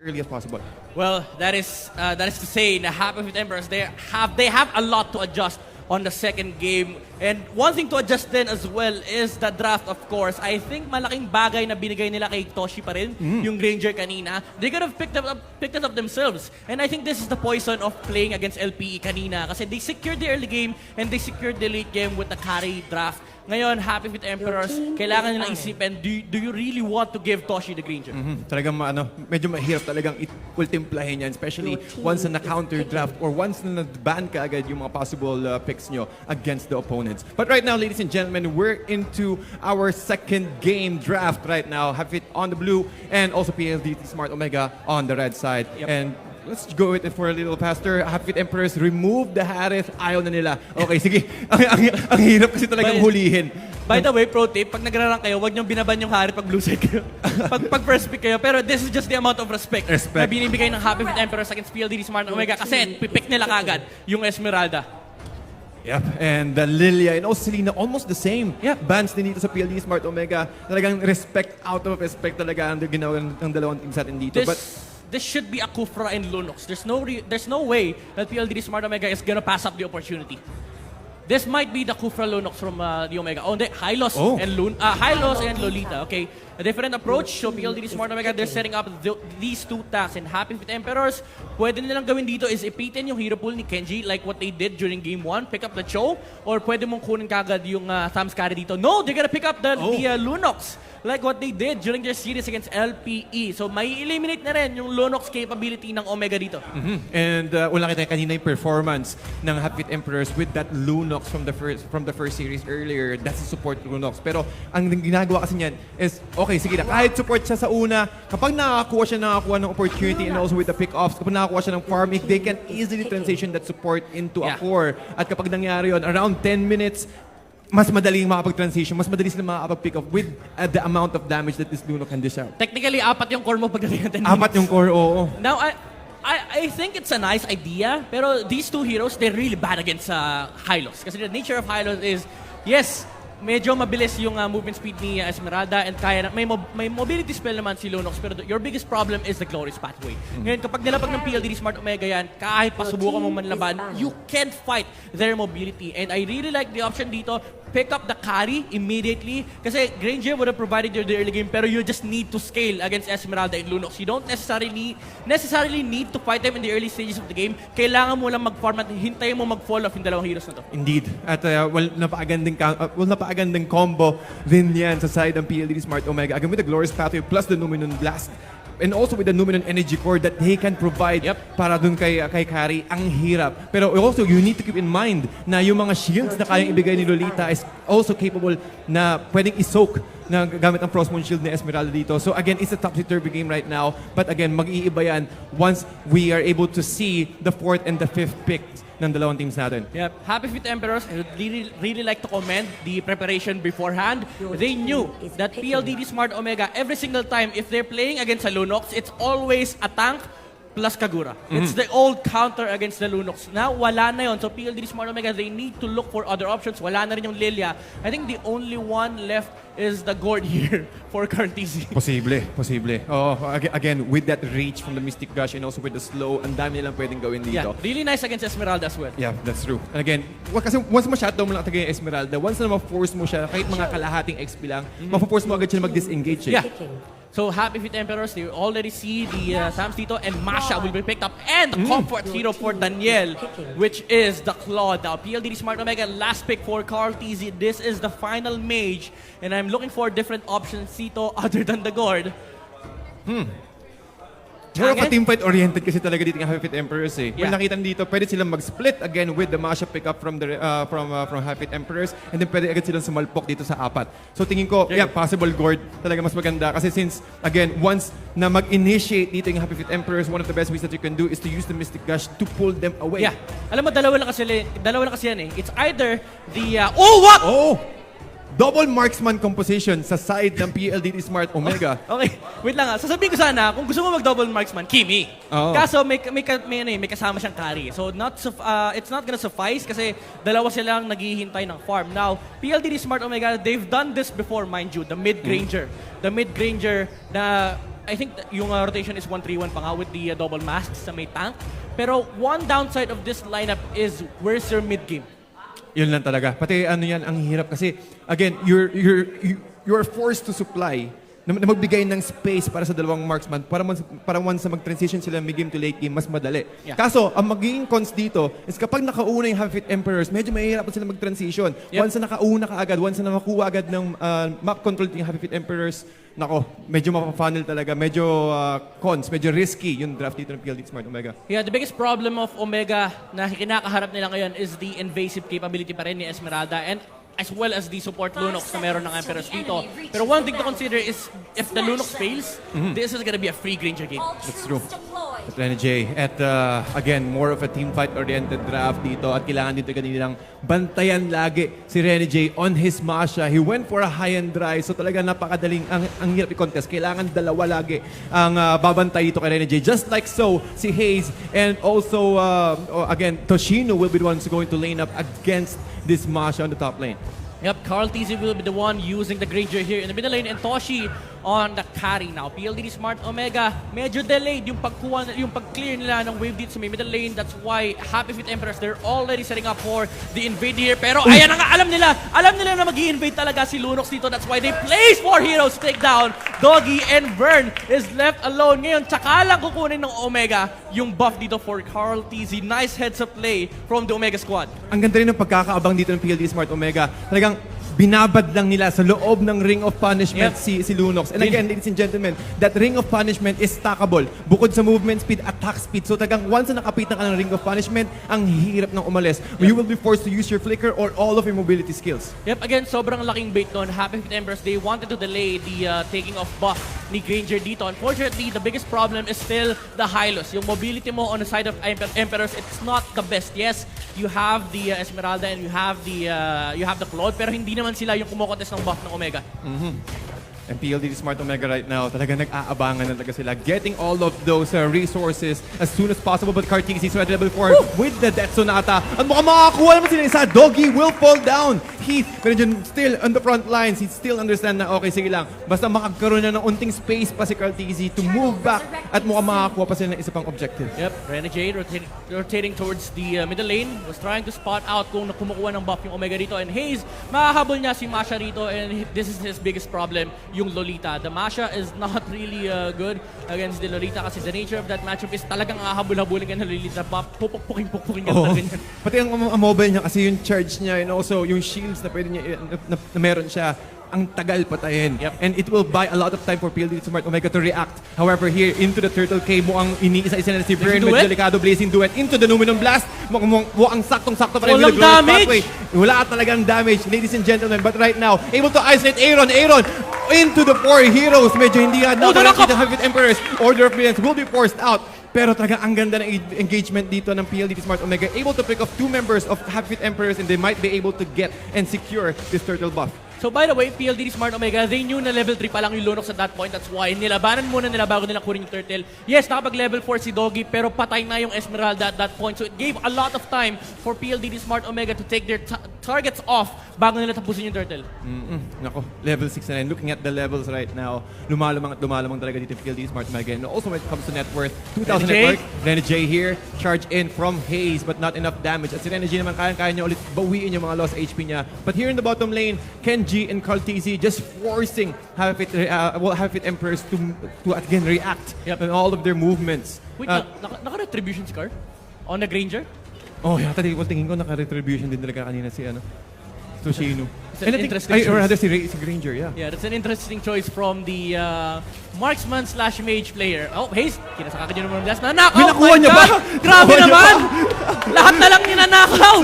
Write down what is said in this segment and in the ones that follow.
early as possible. Well, that is to say, na Happy Feet Emperors, they have a lot to adjust on the second game. And one thing to adjust then as well is the draft, of course. I think malaking bagay na binigay nila kay Toshi pa rin, yung Granger kanina. They could have picked it up themselves. And I think this is the poison of playing against LPE kanina. Kasi they secured the early game and they secured the late game with the carry draft. Ngayon, Happy Feet Emperors, kailangan nilang isipin, do you really want to give Toshi the Granger? Talagang medyo mahirap talagang ultimplahin yan, especially once na counter draft or once na ban ka agad yung mga possible picks nyo against the opponents. But right now, ladies and gentlemen, we're into our second game draft right now. Have it on the blue and also PLDT Smart Omega on the red side. Yep. And let's go with it for a little faster. Happy Feet Emperors, remove the Harith. Ayaw na nila. Okay, sige. ang hirap kasi talagang hulihin. By the way, pro tip, pag nagrarang kayo, huwag niyong binaban yung Harith pag blue side kayo. pag first pick kayo. Pero this is just the amount of respect na binibigay ng Happy Feet Emperors against PLDT Smart Omega kasi pipick nila kagad yung Esmeralda. Yep, and the Lilia and also Selena, almost the same. Yep. Bans din dito sa PLD Smart Omega. Talagang respect out of respect talaga ang ginawa ng dalawang teams natin dito. This should be a Kufra and Lunox. There's no way that PLD Smart Omega is gonna pass up the opportunity. This might be the Kufra Lunox from the Omega. Oh, Hylos and Lolita. Okay, a different approach. So PLD Smart Omega, they're setting up these two tasks. And Happy Feet Emperors, pwede nilang gawin dito is ipitin yung hero pool ni Kenji like what they did during Game 1. Pick up the Cho. Or pwede mong kunin kagad yung Sam's carry dito. No, they're gonna pick up the Lunox. Like what they did during their series against LPE. So may eliminate na rin yung Lunox capability ng Omega dito. And wala kita kanina yung performance ng Happy Feet Emperors with that Lunox from the first series earlier. That's the support Lunox. Pero ang ginagawa kasi niyan is, okay, sige na, kahit support siya sa una, kapag nakakuha ng opportunity and also with the pick-offs, kapag nakakuha siya ng farm, they can easily transition that support into a core. At kapag nangyari yun, around 10 minutes, mas madaling makapag-transition, mas madali sila makapag-pick up with the amount of damage that this Luno can dish out. Technically, 4 yung core mo pagdating ng 10 minutes. 4 yung core, oo. Now, I think it's a nice idea, pero these two heroes, they're really bad against Hylos. Kasi the nature of Hylos is, yes, medyo mabilis yung movement speed ni Esmeralda and kaya may mobility spell naman si Lunox, pero your biggest problem is the Glorious Pathway. Ngayon, kapag nilapag ng PLD Smart Omega yan, kahit pasubukan mo manlaban, you can't fight their mobility. And I really like the option dito, pick up the carry immediately. Kasi Granger would have provided you the early game, pero you just need to scale against Esmeralda and Lunox. You don't necessarily need to fight them in the early stages of the game. Kailangan mo lang mag-farm at hintayin mo mag-fall off yung dalawang heroes na to. Indeed. At napakagandang combo din yan sa side ng PLD Smart Omega. Again with the Glorious Pathway plus the Numenon Blast. And also with the Numenon Energy Core that they can provide para dun kay Kari, ang hirap. Pero also, you need to keep in mind na yung mga shields na kayang ibigay ni Lolita is also capable na pwedeng isoak na gamit ang Frostmoon Shield ni Esmeralda dito. So again, it's a topsy-turvy game right now. But again, mag-iiba yan once we are able to see the 4th and the 5th picks ng dalawang teams natin. Yep. Happy Feet Emperors, I would really like to commend the preparation beforehand. They knew that PLDT Smart Omega, every single time, if they're playing against a Lunox, it's always a tank plus Kagura. It's the old counter against the Lunox. Now, wala na yun. So PLDT Smart Omega, they need to look for other options. Wala na rin yung Lilia. I think the only one left is the Gord here for Cartesi. Posible. Oh, again, with that reach from the Mystic Gush and also with the slow, ang dami nilang pwedeng gawin dito. Yeah, really nice against Esmeralda as well. Yeah, that's true. And again, kasi once ma-shutdown mo lang tagay Esmeralda, once na ma-force mo siya, kahit mga kalahating XP lang, ma-force mo agad siya mag-disengage. Yeah. So Happy Feet Emperors, they already see the Sams dito, and Masha will be picked up, and the comfort hero for Daniel, which is the Claw. Now, PLDT Smart Omega, last pick for Carl TZ. This is the final mage, and I'm looking for different options dito other than the Gord. Pero ka teamfight oriented kasi talaga dito ng Happy Feet Emperors eh. Kung nakita dito, pwede silang mag-split again with the Masha pickup from Happy Feet Emperors, and then pwede agad silang sumalpok dito sa 4. So tingin ko, possible Gord talaga mas maganda kasi since again once na mag-initiate dito yung Happy Feet Emperors, one of the best ways that you can do is to use the Mystic Gush to pull them away. Yeah. Alam mo, dalawa lang kasi yan eh. It's either the double marksman composition sa side ng PLDT Smart Omega. Okay, wait lang sasabihin ko sana, kung gusto mo mag-double marksman, Kimi. Kaso may kasama siyang carry. So it's not gonna suffice kasi dalawa silang naghihintay ng farm. Now, PLDT Smart Omega, they've done this before, mind you, the mid-granger. The mid-granger na I think yung rotation is 1-3-1 pa nga with the double masks sa may tank. Pero one downside of this lineup is where's your mid game? Yun lang talaga. Pati ano yan, ang hirap kasi, again, you're forced to supply na magbigay ng space para sa dalawang marksman para once na mag-transition sila mid-game to late game, mas madali. Yeah. Kaso, ang magiging cons dito is kapag nakauna yung Half-Fit Emperors, medyo mahihirapan sila mag-transition. Yep. Once na nakauna ka agad, once na makuha agad ng map control yung Half-Fit Emperors, nako, medyo mapa-funnel talaga, medyo cons, medyo risky yung draft dito ng PLD Smart Omega. Yeah, the biggest problem of Omega na kinakaharap nila ngayon is the invasive capability pa rin ni Esmeralda and as well as the support Lunox na meron ng Emperors dito. Pero one thing to consider is if the Lunox fails, this is gonna be a free Granger game. That's true. At Rene J. At again, more of a team fight-oriented draft dito at kailangan dito kanilang bantayan lagi si Rene J on his Masha. He went for a high and dry so talaga napakadaling ang hirap i-contest. Kailangan dalawa lagi ang babantay dito kay Rene J. Just like so, si Hayes and also again, Toshino will be the ones going to lane up against this Masha on the top lane. Yep, Carl TZ will be the one using the Granger here in the middle lane and Toshi on the carry now. PLDD Smart Omega, medyo delayed yung pag-clear nila ng wave dito sa may middle lane. That's why Happy Feet Emperors, they're already setting up for the invade here. Pero ayan na nga, alam nila na mag-i-invade talaga si Lunox dito. That's why they place 4 heroes to take down. Doggy and Vern is left alone. Ngayon, tsaka lang kukunin ng Omega yung buff dito for Carl TZ. Nice heads-up play from the Omega squad. Ang ganda rin ng pagkakaabang dito ng PLD Smart Omega. Talagang binabad lang nila sa loob ng Ring of Punishment si Lunox. And again, ladies and gentlemen, that Ring of Punishment is stackable. Bukod sa movement speed, attack speed. So tagang once na nakapitan ka ng Ring of Punishment, ang hirap ng umalis. You will be forced to use your flicker or all of your mobility skills. Yep, again, sobrang laking bait nun. Happy Feet Emperors, they wanted to delay the taking of buff ni Granger dito. Unfortunately, the biggest problem is still the Hylos. Yung mobility mo on the side of Emperors, it's not the best. Yes, you have the Esmeralda and you have the Claude, pero hindi naman sila yung kumukontes ng buff ng Omega. And PLDD Smart Omega right now, talaga nag-aabangan na talaga sila. Getting all of those resources as soon as possible. But Kartisi is at level 4 with the Death Sonata. At mukhang makakuha naman sila isa. Doggy will fall down. Heath, pero dyan still on the front lines. He still understand na okay, sige lang. Basta makagkaroon na ng unting space pa si Kartisi to move back. At mukhang makakuha pa sila ng isa pang objective. Yep, Renegade rotating towards the middle lane. Was trying to spot out kung kumukuha ng buff yung Omega dito. And Hayes, makahabol niya si Masha rito. And this is his biggest problem. Yung Lolita. The Masha is not really good against the Lolita kasi the nature of that matchup is talagang habul-habulin ka ng Lolita. Pupuk-puking ka talaga niya. Pati ang mobile niya kasi yung charge niya and also yung shields na pwede niya na meron siya. Ang tagal patayin. Yep. And it will buy a lot of time for PLDD Smart Omega to react. However, here into the Turtle K, mukhang iniisa-isa na si Vern with delikado Blazing Duet into the Numinum Blast. Mukhang saktong-sakto pa rin with the Glorious Pathway. Wala talagang damage, ladies and gentlemen. But right now, able to isolate Aaron into the 4 heroes. Medyo hindi na nakakita ng Half-Fit Emperors. Order of Brilliance will be forced out. Pero talaga ang ganda ng engagement dito ng PLDD Smart Omega. Able to pick off 2 members of Half-Fit Emperors and they might be able to get and secure this turtle buff. So by the way, PLDD Smart Omega, they knew na level 3 pa lang yung Lunox at that point. That's why nilabanan muna nila bago nila kunin yung Turtle. Yes, nakapag level 4 si Doggy, pero patay na yung Esmeralda at that point. So it gave a lot of time for PLDD Smart Omega to take their targets off bago nila tapusin yung Turtle. Nako, level 6 na rin. Looking at the levels right now, lumalamang talaga dito yung PLDD Smart Omega. And also when it comes to net worth, 2,000 net worth. Rene J here, charge in from Hayes, but not enough damage. At si Rene J naman, kaya niya ulit bawiin yung mga lost HP niya. But here in the bottom lane, Kenji and Carl TZ just forcing Half-Fit Emperors to again react on all of their movements. Wait, naka-retribution scar? On the Granger? Oh, yata tingin ko naka-retribution din talaga kanina si Toshino. It's an interesting choice. Or rather si Granger, yeah. Yeah, that's an interesting choice from the marksman/mage player. Oh, Hayes, kinasakakan niyo naman ng blast. Nanakaw! Binakuha niya ba? Grabe naman! Lahat na lang ninanakaw!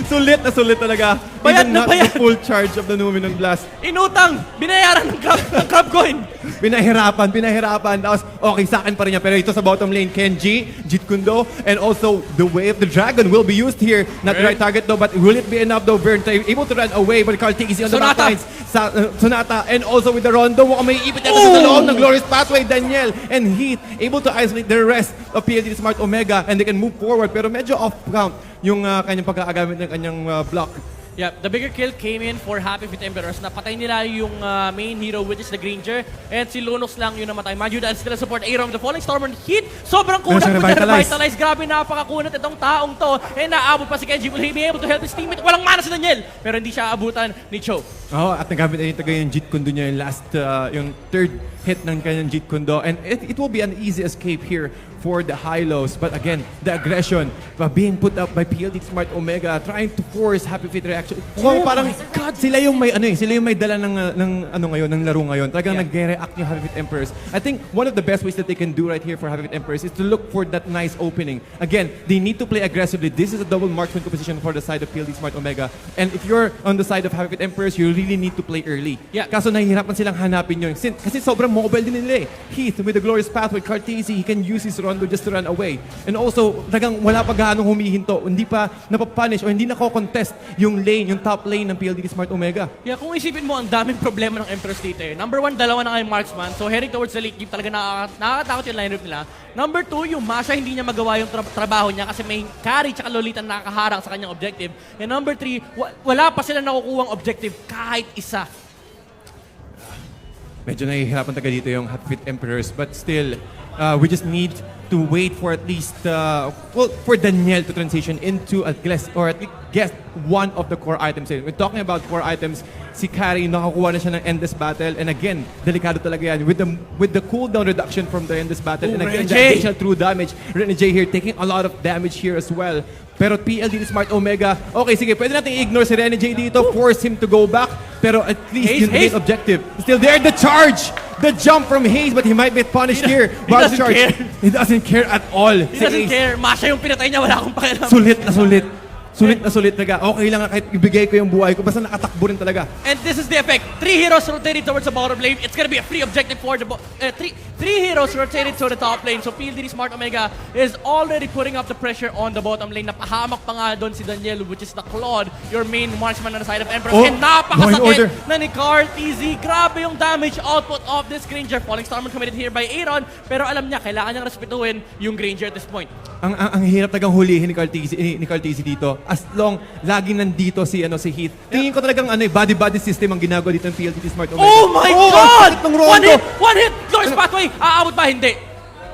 Sulit talaga. Bayad Even na not bayad. the full charge of the Numinum Blast. Inutang! Binayaran ng crab coin! Pinahirapan. Tapos, okay, sa akin pa rin yan. Pero ito sa bottom lane, Kenji, Jeet Kundo, and also the Wave, the Dragon will be used here. Not the right target though, but will it be enough though? Vern able to run away, but Carl TZ on the back lines. Sonata, and also with the Rondo, mukhang may ipit yan sa loob ng Glorious Pathway, Daniel, and Heath, able to isolate the rest of PLDD Smart Omega, and they can move forward. Pero medyo off count yung kanyang pagkakagamit ng kanyang block. Yeah, the bigger kill came in for Happy Feet Emperors. Napatay nila yung main hero, which is the Granger. And si Lunox lang yung namatay. Mind you, dahil sila support Aaron, the Falling Storm on hit. Sobrang kunat mo na revitalize. Grabe, napakakunat itong taong to. And naabot pa si Kenji. Will he be able to help his teammate? Walang mana si Daniel. Pero hindi siya abutan ni Cho. At nagamit na yung Jeet Kune Do niya yung last, yung third hit ng kanyang Jeet Kune Do. And it will be an easy escape here for the high-lows. But again, the aggression being put up by PLD Smart Omega, trying to force Happy Feet reaction. Parang God, sila yung may sila yung may dala ng laro ngayon. Talagang nagre-react yung Happy Feet Emperors. I think one of the best ways that they can do right here for Happy Feet Emperors is to look for that nice opening. Again, they need to play aggressively. This is a double marksman composition for the side of PLD Smart Omega. And if you're on the side of Happy Feet Emperors, you really need to play early. Yeah. Kaso nahihirapan silang hanapin yun. Kasi sobrang mobile din nila eh. Heath with the glorious path with Cartesi, he can use his rondo just to run away. And also, talagang wala pa gaanong humihinto. Hindi pa napapunish o hindi nako-contest yung lane, yung top lane ng PLDT Smart Omega. Yeah, kung isipin mo, ang daming problema ng Emperors dito eh. Number 1, dalawa na kayong marksman. So heading towards the late game, talaga nakakatakot yung lineup nila. Number 2, yung Masha hindi niya magawa yung trabaho niya kasi may carry tsaka Lolita na nakaharang sa kanyang objective. And number 3, wala pa sila nakukuhang objective kahit isa. Medyo nahihirapan taga dito yung Happy Feet Emperors, but still, we just need to wait for at least, for Daniel to transition into at least guess one of the core items. We're talking about core items. Si Carry, nakakuha na siya ng Endless Battle. And again, delikado talaga yan. With the cooldown reduction from the Endless Battle. And again, the additional true damage. Rene J here taking a lot of damage here as well. Pero PLD Smart Omega, okay, sige, pwede natin i-ignore si Rene J dito, force him to go back. Pero at least yung main objective. Still there, the charge! The jump from Hayes, but he might be punished here. He doesn't care. He doesn't care at all. He doesn't care. Masha yung pinatay niya, wala akong pakialam. Sulit na sulit. Sulit na sulit talaga. Okay lang kahit ibigay ko yung buhay ko. Basta nakatakbo rin talaga. And this is the effect. 3 heroes rotated towards the bottom lane. It's gonna be a free objective for the three heroes rotated to the top lane. So PLD Smart Omega is already putting up the pressure on the bottom lane. Napahamak pa nga doon si Daniel, which is the Claude, your main marksman on the side of Emperor. And napakasakit na ni Cartesi. Grabe yung damage output of this Granger. Falling Storm committed here by Aaron. Pero alam niya, kailangan niyang respetuhin yung Granger at this point. Ang hirap tagang hulihin ni Cartesi dito. As long lagi nandito si Heath. Tingin ko talagang body system ang ginagawa dito ng PLDT Smart Omega. Oh my God! One hit! Glorious Ano? pathway! Aabot ba? Hindi.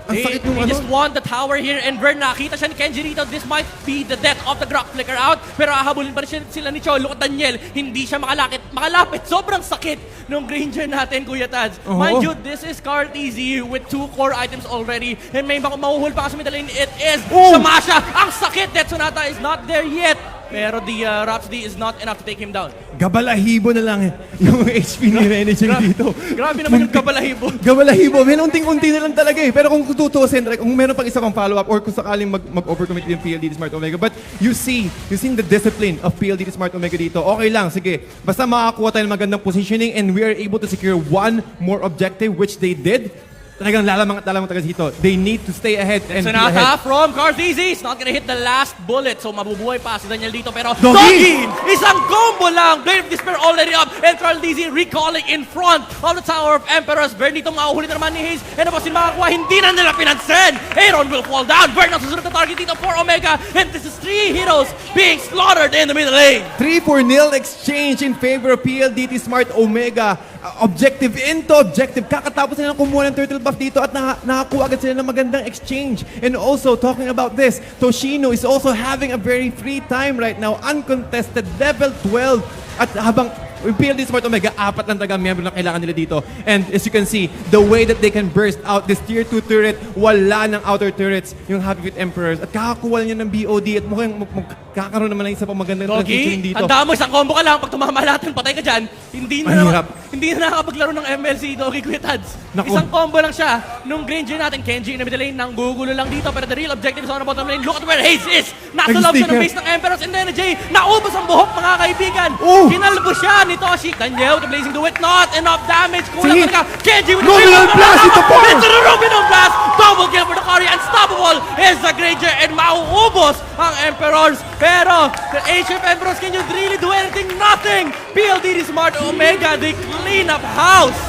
Ang sakit nung He just won the tower here and Vern nakita siya ni Kenji rito. This might be the death of the Grok Flicker out. Pero ahabulin pa rin sila ni Cho. Look at Daniel. Hindi siya makalapit. Sobrang sakit nung Granger natin, Kuya Tads. Mind you, this is Cartesi with 2 core items already. And may mahuhul pa kasi middle lane. It is sa Masha. Ang sakit! Death Sonata is not there yet. Pero the Rhapsody is not enough to take him down. Gabalahibo na lang yung HP ni Rene J dito. Grabe naman yung gabalahibo. Gabalahibo. May unting-unti na lang talaga eh. Pero kung tutusin, kung meron pang isa pang follow-up or kung sakaling mag-overcommit yung PLDT Smart Omega. But you see the discipline of PLDT Smart Omega dito. Okay lang, sige. Basta makakuha tayo ng magandang positioning and we are able to secure one more objective, which they did. Talagang lalamang taga dito. They need to stay ahead and be ahead. Sonata from Cartesi. It's not gonna hit the last bullet. So mabubuhay pa si Daniel dito. Pero Doggy! Isang combo lang. Blade of Despair already up. And Cartesi recalling in front of the Tower of Emperors. Vern dito makahuli na naman ni Hayes. And tapos sila makakuha. Hindi na nila pinansin. Aaron will fall down. Vern ang susunod na target dito for Omega. And this is 3 heroes being slaughtered in the middle lane. 3-4-0 exchange in favor of PLDT Smart Omega. Objective into objective. Kakatapos nila kumuha ng turtle buff dito at nakakuha agad sila ng magandang exchange. And also, talking about this, Toshino is also having a very free time right now. Uncontested, level 12. At habang PLD Smart Omega, 4 lang talaga miyembro na kailangan nila dito. And as you can see, the way that they can burst out this tier 2 turret, wala ng outer turrets yung Happy Feet Emperors. At kakakuha niya ng BOD at mukhang magkakaroon naman ng isa pang magandang transition dito. Doggy, tanda mo, isang combo ka lang. Pag tumama lahat, patay ka dyan. Hindi na nakakapaglaro ng MLC, Doggy, Kuya Tads. Isang combo lang siya. Nung Granger natin, Kenji in the middle lane, nang gugulo lang dito. Pero the real objective is on the bottom lane. Look at where Hayes is! Nasa loob siya ng base ng Emperors. And then Jay, naubos ang buhok, mga kaibigan. Kinalbo siya ni Toshi. Daniel with the blazing do it. Not enough damage. Kulang talaga. Kenji with the Ruminal Blast ito po! Into the Ruminal Blast! Double kill for the Kari. Unstoppable is the Granger. And mauubos ang Emperors. Pero the HFE Emperors, can you really do anything? Nothing! PLDT Smart Omega, they clean up house!